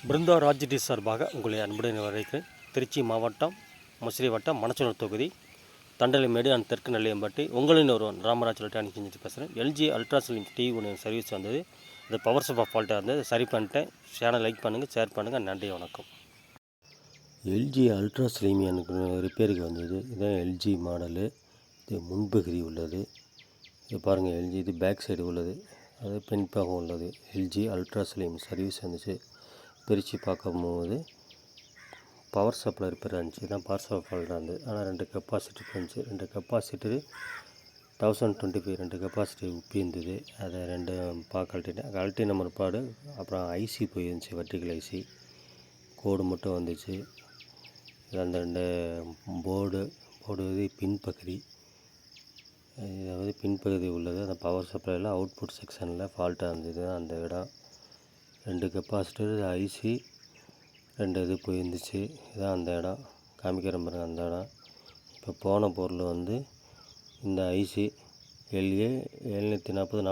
பிருந்தா ராஜ்டி சார்பாக உங்களை அன்புடன் வரவேற்கிறேன். திருச்சி மாவட்டம் முசிறி வட்டம் மணச்சனூர் தொகுதி தண்டலைமேடு அண்ட் தெற்கு நெல்லையம்பட்டி உங்களின் ஒருவன் ராமராஜ் ரிட்டர்ன் செஞ்சு பேசுகிறேன். எல்ஜி அல்ட்ராஸ்லிம் டிவி ஒன்று சர்வீஸ் வந்தது. அது பவர் சப் ஃபால்ட்டாக இருந்தது. சரி பண்ணிட்டேன். சேனல் லைக் பண்ணுங்கள், ஷேர் பண்ணுங்கள். நன்றி, வணக்கம். எல்ஜி அல்ட்ராஸ்லிம் எனக்கு ரிப்பேருக்கு வந்தது. இதுதான் எல்ஜி மாடலு. இது முன்பகுதி உள்ளது. இது பாருங்கள், எல்ஜி இது பேக் சைடு உள்ளது, அது பின்பாகம் உள்ளது. எல்ஜி அல்ட்ராஸ்லிம் சர்வீஸ் வந்துச்சு. பிரித்து பார்க்கும்போது பவர் சப்ளை ரிப்பேர் இருந்துச்சு. தான் பவர் சப் ஃபால்ட்டாக இருந்தது. ஆனால் 2 கெப்பாசிட்டர் இருந்துச்சு. 2 கெப்பாசிட்டரு 1025 2 கெப்பாசிட்டி உப்பி இருந்தது. அதை 2 கழட்டிட்டேன். கழட்டி நம்பர் பாடு. அப்புறம் ஐசி போயிருந்துச்சு, வெர்டிகல் ஐசி கோடு மட்டும் வந்துச்சு. அந்த 2 போர்டு இது பின்பகுதி, அதாவது பின்பகுதி உள்ளது. அந்த பவர் சப்ளையில் அவுட்புட் செக்ஷனில் ஃபால்ட்டாக இருந்தது. அந்த இடம் 2 கெப்பாசிட்டர் ஐசி 2 இது போயிருந்துச்சு. இதுதான் அந்த இடம் காமிக்கிற பாருங்க. அந்த இடம் இப்போ போன பொருள் வந்து இந்த ஐசி LA 740